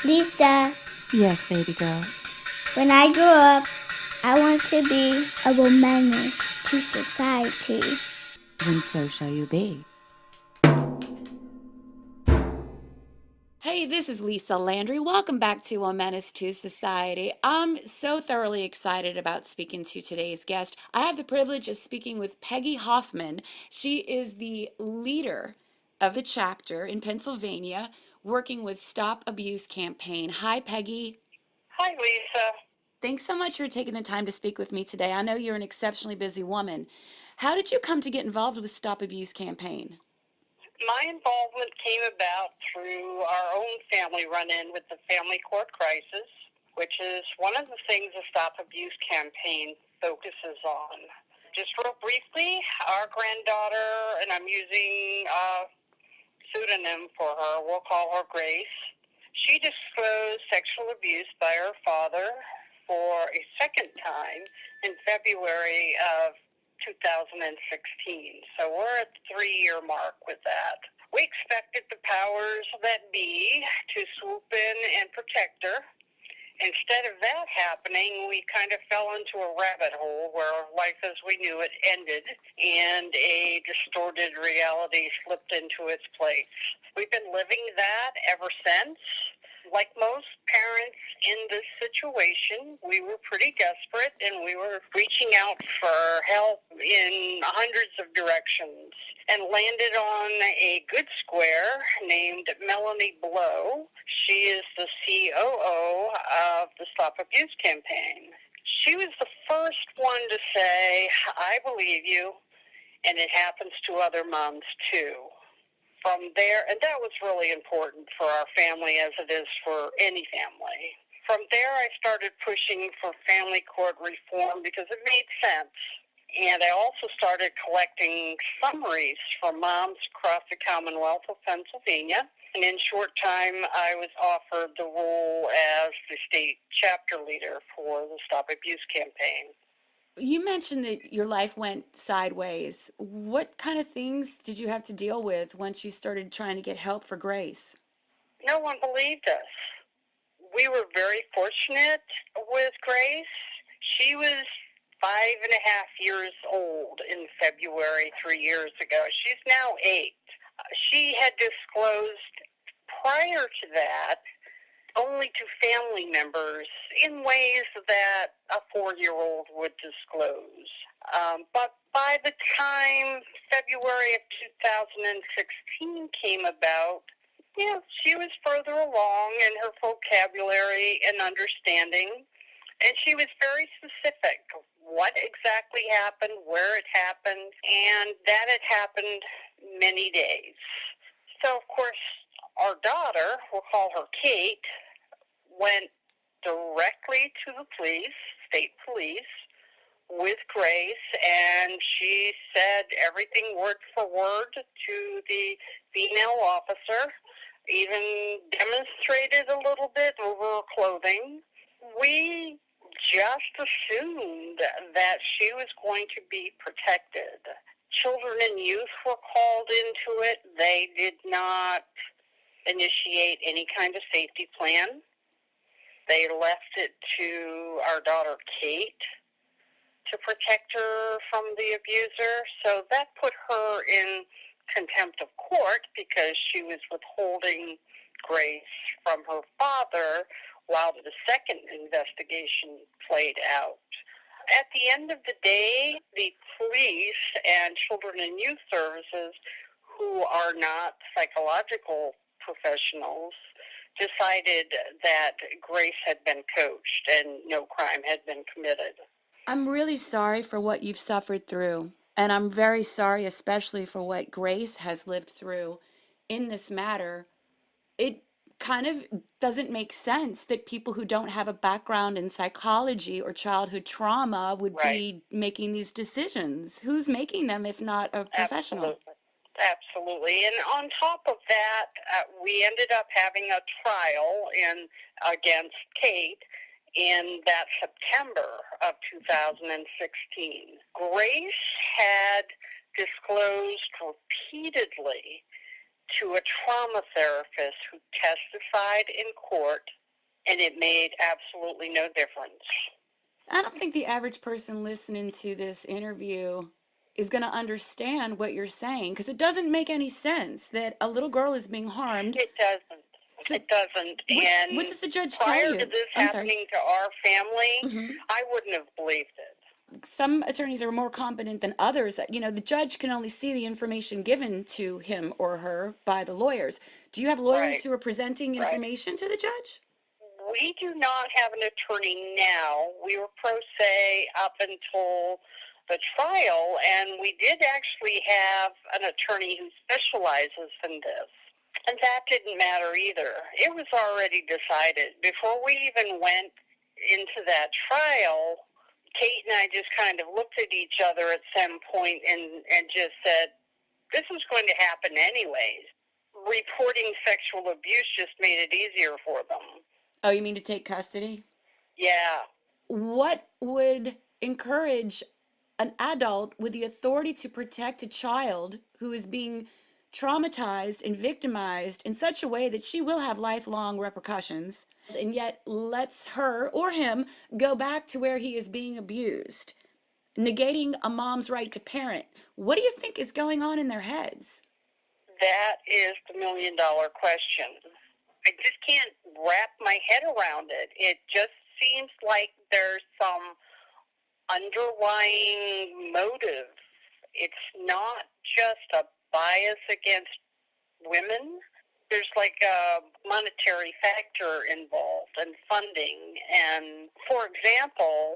Lisa, Yes, baby girl. when I grow up, I want to be a woman to society. Then so shall you be. Hey, this is Lisa Landry. Welcome back to A Menace to Society. I'm so thoroughly excited about speaking to today's guest. I have the privilege of speaking with Peggy Hoffman. She is the leader of the chapter in Pennsylvania working with Stop Abuse campaign. Hi, Peggy. Hi, Lisa. Thanks so much for taking the time to speak with me today. I know you're an exceptionally busy woman. How did you come to get involved with Stop Abuse campaign? My involvement came about through our own family run-in with the family court crisis, which is one of the things the Stop Abuse campaign focuses on. Just real briefly, our granddaughter, and I'm using a pseudonym for her, we'll call her Grace, she disclosed sexual abuse by her father for a second time in February of 2016. So we're at the 3-year mark with that. We expected the powers that be to swoop in and protect her. Instead of that happening, we kind of fell into a rabbit hole where life as we knew it ended and a distorted reality slipped into its place. We've been living that ever since. Like most parents in this situation, we were pretty desperate and we were reaching out for help in hundreds of directions and landed on a good square named Melanie Blow. She is the COO of the Stop Abuse campaign. She was the first one to say, I believe you, and it happens to other moms too. From there, and that was really important for our family as it is for any family. From there, I started pushing for family court reform because it made sense. And I also started collecting summaries from moms across the Commonwealth of Pennsylvania. And in short time, I was offered the role as the state chapter leader for the Stop Abuse campaign. You mentioned that your life went sideways. What kind of things did you have to deal with once you started trying to get help for Grace? No one believed us. We were very fortunate with Grace. She was 5.5 years old in February 3 years ago. She's now 8. She had disclosed prior to that only to family members in ways that a 4-year-old would disclose. But by the time February of 2016 came about, she was further along in her vocabulary and understanding, and she was very specific. What exactly happened, where it happened, and that it happened many days. So, of course, our daughter, we'll call her Kate, went directly to the police, state police, with Grace, and she said everything word for word to the female officer, even demonstrated a little bit over her clothing. We just assumed that she was going to be protected. Children and youth were called into it. They did not initiate any kind of safety plan. They left it to our daughter Kate to protect her from the abuser. So that put her in contempt of court because she was withholding Grace from her father while the second investigation played out. At the end of the day, the police and children and youth services, who are not psychological professionals, decided that Grace had been coached and no crime had been committed. I'm really sorry for what you've suffered through, and I'm very sorry especially for what Grace has lived through in this matter. It kind of doesn't make sense that people who don't have a background in psychology or childhood trauma would Right. be making these decisions. Who's making them if not a professional? Absolutely. Absolutely. And on top of that, we ended up having a trial against Kate in that September of 2016. Grace had disclosed repeatedly to a trauma therapist who testified in court, and it made absolutely no difference. I don't think the average person listening to this interview is going to understand what you're saying, because it doesn't make any sense that a little girl is being harmed. It doesn't. So It doesn't. And what does the judge tell prior you? to this I'm sorry. happening to our family, Mhm. I wouldn't have believed it. Some attorneys are more competent than others. You know, the judge can only see the information given to him or her by the lawyers. Do you have lawyers Right. who are presenting Right. information to the judge? We do not have an attorney now. We were pro se up until the trial, and we did actually have an attorney who specializes in this. And that didn't matter either. It was already decided. Before we even went into that trial, Kate and I just kind of looked at each other at some point and just said, this was going to happen anyways. Reporting sexual abuse just made it easier for them. Oh, you mean to take custody? Yeah. What would encourage an adult with the authority to protect a child who is being traumatized and victimized in such a way that she will have lifelong repercussions, and yet lets her or him go back to where he is being abused, negating a mom's right to parent? What do you think is going on in their heads? That is the million-dollar question. I just can't wrap my head around it. It just seems like there's some underlying motive. It's not just a bias against women. There's like a monetary factor involved and funding. And, for example,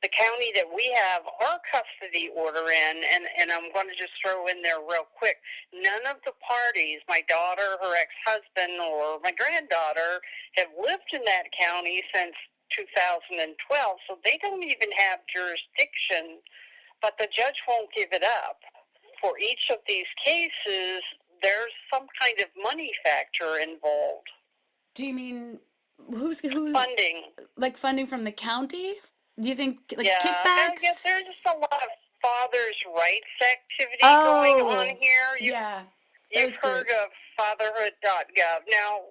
the county that we have our custody order in, and I'm going to just throw in there real quick, none of the parties, my daughter, her ex-husband, or my granddaughter, have lived in that county since 2012, so they don't even have jurisdiction, but the judge won't give it up. For each of these cases, there's some kind of money factor involved. Do you mean who? Funding. Like funding from the county? Do you think like Yeah, kickbacks? I guess there's just a lot of father's rights activity going on here. Yeah. You've heard of fatherhood.gov. Now,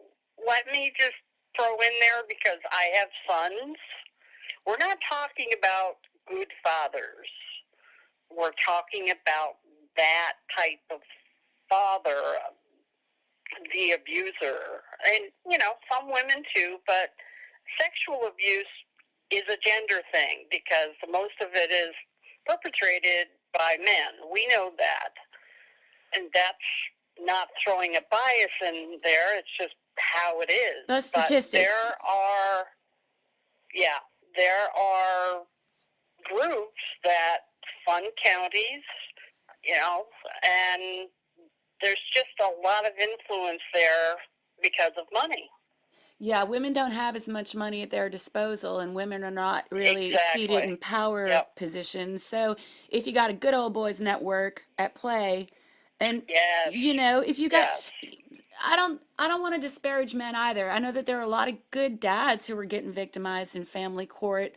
let me just throw in there, because I have sons, we're not talking about good fathers. We're talking about that type of father, the abuser. And, you know, some women too, but sexual abuse is a gender thing, because most of it is perpetrated by men. We know that. And that's not throwing a bias in there. It's just how it is. Those statistics. But there are groups that fund counties, you know, and there's just a lot of influence there because of money. Yeah, women don't have as much money at their disposal, and women are not really seated in power positions. So if you got a good old boys network at play, and you know, if you got, I don't want to disparage men either. I know that there are a lot of good dads who are getting victimized in family court,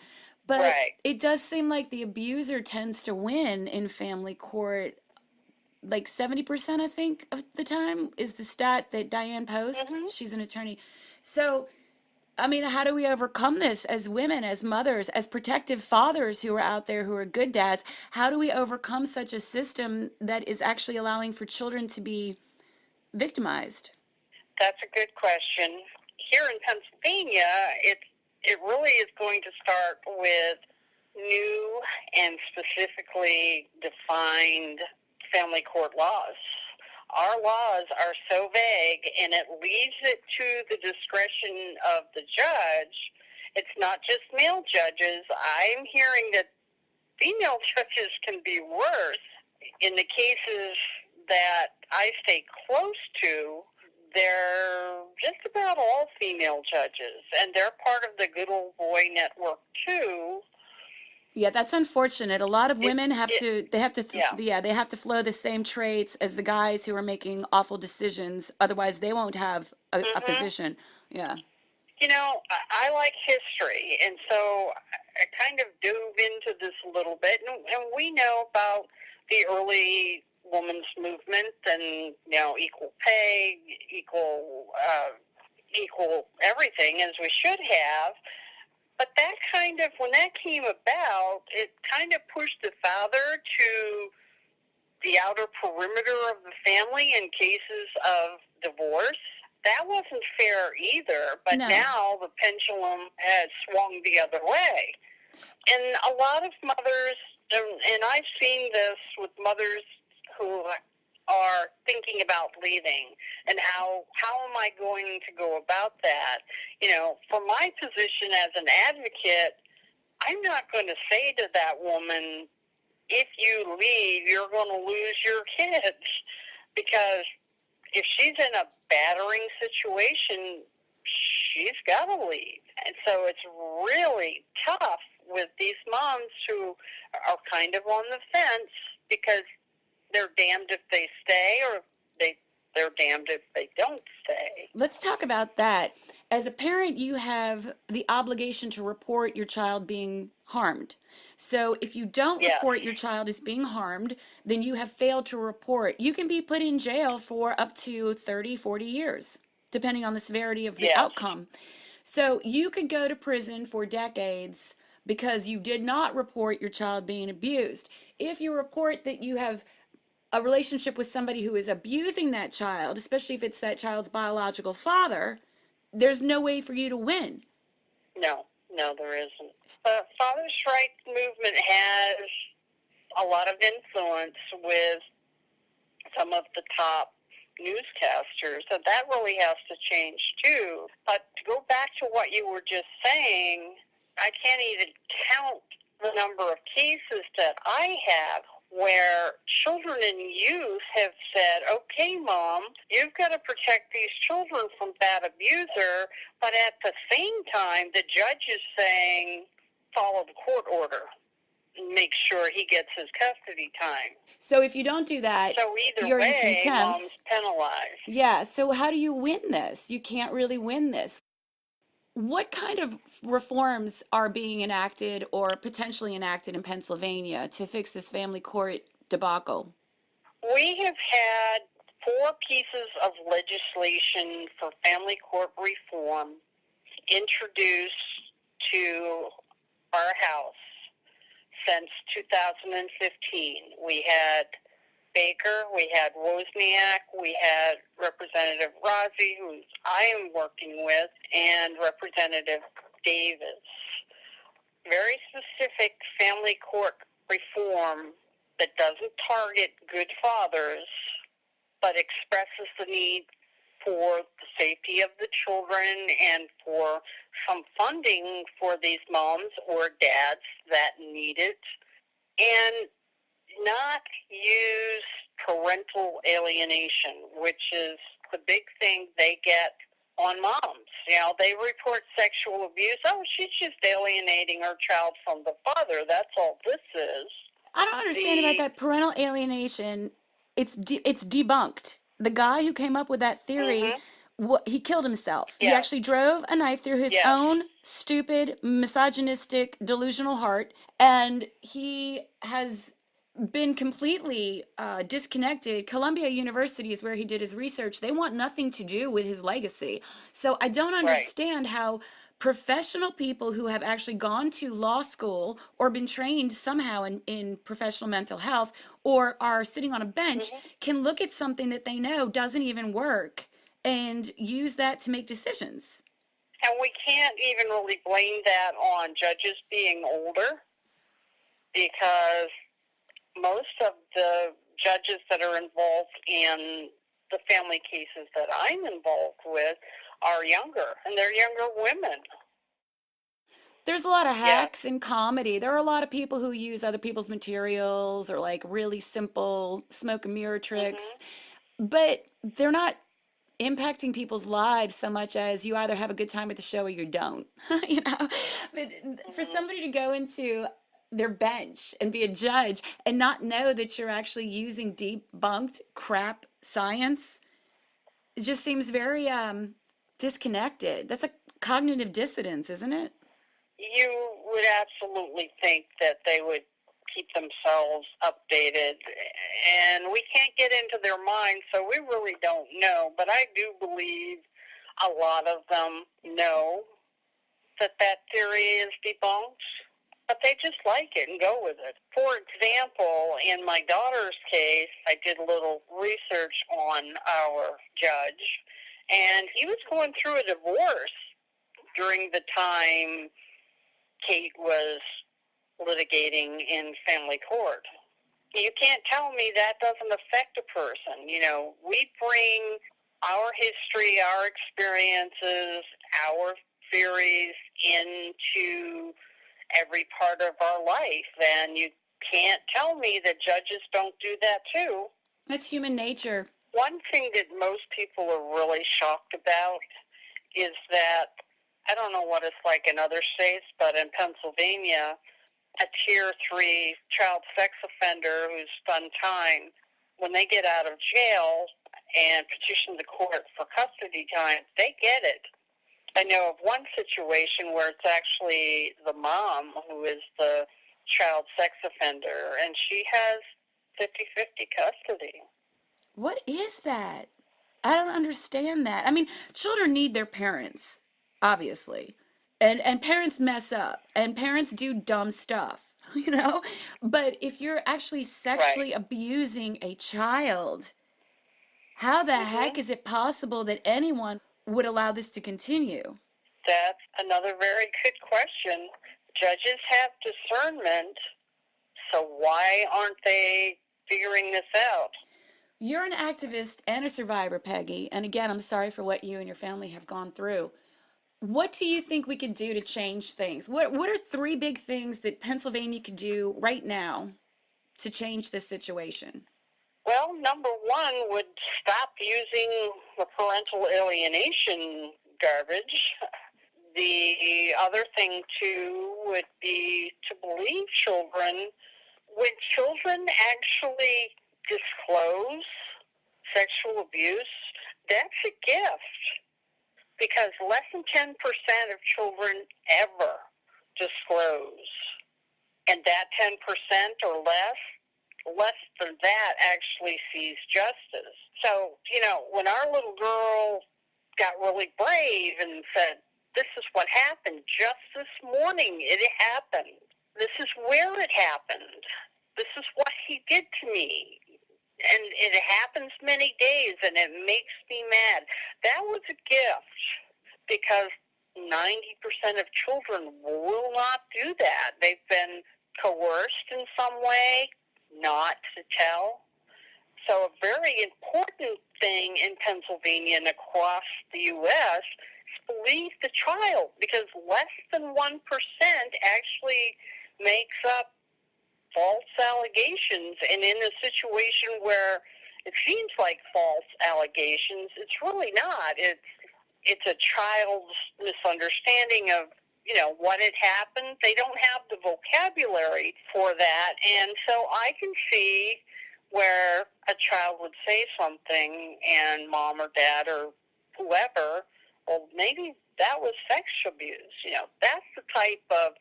but it does seem like the abuser tends to win in family court. Like 70%, I think, of the time is the stat that Diane Post. She's an attorney. So, I mean, how do we overcome this as women, as mothers, as protective fathers who are out there who are good dads? How do we overcome such a system that is actually allowing for children to be victimized? That's a good question. Here in Pennsylvania, it really is going to start with new and specifically defined family court laws. Our laws are so vague, and it leaves it to the discretion of the judge. It's not just male judges. I'm hearing that female judges can be worse. In the cases that I stay close to, they're just about all female judges, and they're part of the Good Old Boy Network too. Yeah, that's unfortunate. A lot of women have to flow the same traits as the guys who are making awful decisions. Otherwise, they won't have a position. Yeah. You know, I like history, and so I kind of dove into this a little bit, and we know about the early women's movement and, equal pay, equal everything, as we should have. But when that came about, it kind of pushed the father to the outer perimeter of the family in cases of divorce. That wasn't fair either, but No. now the pendulum has swung the other way. And a lot of mothers, and I've seen this with mothers who are thinking about leaving, and how am I going to go about that? From my position as an advocate, I'm not going to say to that woman, if you leave, you're going to lose your kids. Because if she's in a battering situation, she's got to leave. And so it's really tough with these moms who are kind of on the fence, because they're damned if they stay, or they're damned if they don't stay. Let's talk about that. As a parent, you have the obligation to report your child being harmed. So if you don't Yes. report your child is being harmed, then you have failed to report. You can be put in jail for up to 30, 40 years, depending on the severity of the Yes. outcome. So you could go to prison for decades because you did not report your child being abused. If you report that you have a relationship with somebody who is abusing that child, especially if it's that child's biological father, there's no way for you to win. No, there isn't. The father's rights movement has a lot of influence with some of the top newscasters, so that really has to change too. But to go back to what you were just saying, I can't even count the number of cases that I have where children and youth have said, okay, Mom, you've got to protect these children from that abuser, but at the same time, the judge is saying, follow the court order. Make sure he gets his custody time. So if you don't do that, So either you're in way, contempt. Mom's penalized. Yeah, so how do you win this? You can't really win this. What kind of reforms are being enacted or potentially enacted in Pennsylvania to fix this family court debacle? We have had 4 pieces of legislation for family court reform introduced to our House since 2015. We had Baker, we had Wozniak, we had Representative Rozzi, who I am working with, and Representative Davis. Very specific family court reform that doesn't target good fathers, but expresses the need for the safety of the children and for some funding for these moms or dads that need it, and not use parental alienation, which is the big thing they get on moms. They report sexual abuse. Oh, she's just alienating her child from the father. That's all this is. I don't understand about that parental alienation. It's debunked. The guy who came up with that theory, he killed himself. Yes. He actually drove a knife through his Yes. own stupid, misogynistic, delusional heart, and he has been completely disconnected. Columbia University is where he did his research. They want nothing to do with his legacy. So I don't understand how professional people who have actually gone to law school or been trained somehow in professional mental health or are sitting on a bench can look at something that they know doesn't even work and use that to make decisions. And we can't even really blame that on judges being older, because most of the judges that are involved in the family cases that I'm involved with are younger, and they're younger women. There's a lot of hacks in comedy. There are a lot of people who use other people's materials or like really simple smoke and mirror tricks, but they're not impacting people's lives so much as you either have a good time at the show or you don't. But for somebody to go into their bench and be a judge and not know that you're actually using debunked crap science, it just seems very disconnected. That's a cognitive dissonance, isn't it? You would absolutely think that they would keep themselves updated. And we can't get into their minds, so we really don't know. But I do believe a lot of them know that theory is debunked, but they just like it and go with it. For example, in my daughter's case, I did a little research on our judge, and he was going through a divorce during the time Kate was litigating in family court. You can't tell me that doesn't affect a person. We bring our history, our experiences, our theories into every part of our life, and you can't tell me that judges don't do that too. That's human nature. One thing that most people are really shocked about is that, I don't know what it's like in other states, but in Pennsylvania, a Tier 3 child sex offender who's done time, when they get out of jail and petition the court for custody time, they get it. I know of one situation where it's actually the mom who is the child sex offender, and she has 50-50 custody. What is that? I don't understand that. I mean, children need their parents, obviously. And parents mess up and parents do dumb stuff, But if you're actually sexually abusing a child, how the heck is it possible that anyone would allow this to continue? That's another very good question. Judges have discernment, so why aren't they figuring this out? You're an activist and a survivor, Peggy. And again, I'm sorry for what you and your family have gone through. What do you think we could do to change things? What are 3 big things that Pennsylvania could do right now to change this situation? Well, number 1 would stop using the parental alienation garbage. The other thing, too, would be to believe children. When children actually disclose sexual abuse, that's a gift, because less than 10% of children ever disclose. And that 10% or less than that actually sees justice. So, when our little girl got really brave and said, this is what happened just this morning, it happened. This is where it happened. This is what he did to me. And it happens many days, and it makes me mad. That was a gift, because 90% of children will not do that. They've been coerced in some way not to tell. So a very important thing in Pennsylvania and across the U.S. is believe the child, because less than 1% actually makes up false allegations. And in a situation where it seems like false allegations, it's really not. It's a child's misunderstanding of what had happened. They don't have the vocabulary for that, and so I can see where a child would say something and mom or dad or whoever, well, maybe that was sex abuse. That's the type of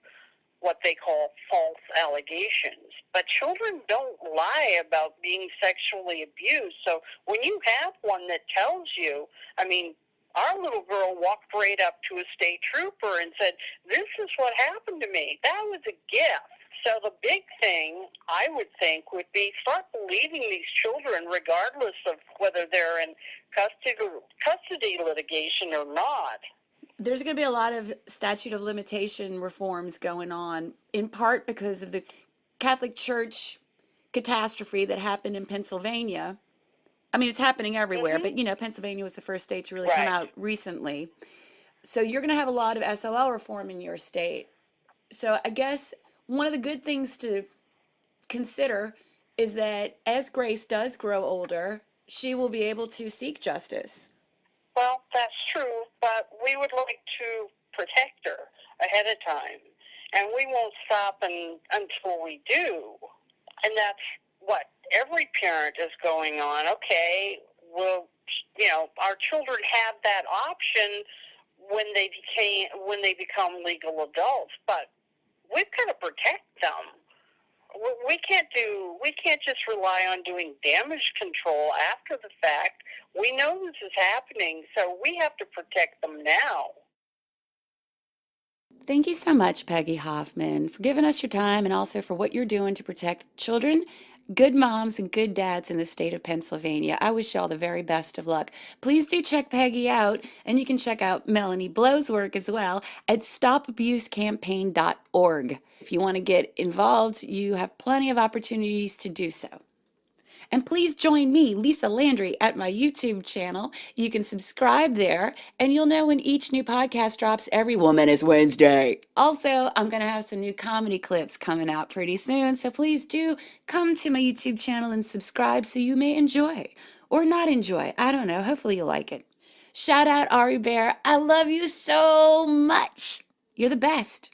what they call false allegations. But children don't lie about being sexually abused. So when you have one that tells you, our little girl walked right up to a state trooper and said, this is what happened to me. That was a gift. So the big thing, I would think, would be start believing these children regardless of whether they're in custody litigation or not. There's going to be a lot of statute of limitation reforms going on, in part because of the Catholic Church catastrophe that happened in Pennsylvania. It's happening everywhere, but Pennsylvania was the first state to really come out recently. So you're going to have a lot of SOL reform in your state. So I guess one of the good things to consider is that as Grace does grow older, she will be able to seek justice. Well, that's true, but we would like to protect her ahead of time, and we won't stop until we do. And that's what every parent is going on. Okay, well, our children have that option when they become legal adults, but we've got to protect them. We can't just rely on doing damage control after the fact. We know this is happening, so we have to protect them now. Thank you so much, Peggy Hoffman, for giving us your time and also for what you're doing to protect children, good moms, and good dads in the state of Pennsylvania. I wish y'all the very best of luck. Please do check Peggy out, and you can check out Melanie Blow's work as well at stopabusecampaign.org. If you want to get involved, you have plenty of opportunities to do so. And please join me, Lisa Landry, at my YouTube channel. You can subscribe there, and you'll know when each new podcast drops every WOMENACE Wednesday. Also, I'm going to have some new comedy clips coming out pretty soon, so please do come to my YouTube channel and subscribe so you may enjoy or not enjoy. I don't know. Hopefully you'll like it. Shout out Ari Bear. I love you so much. You're the best.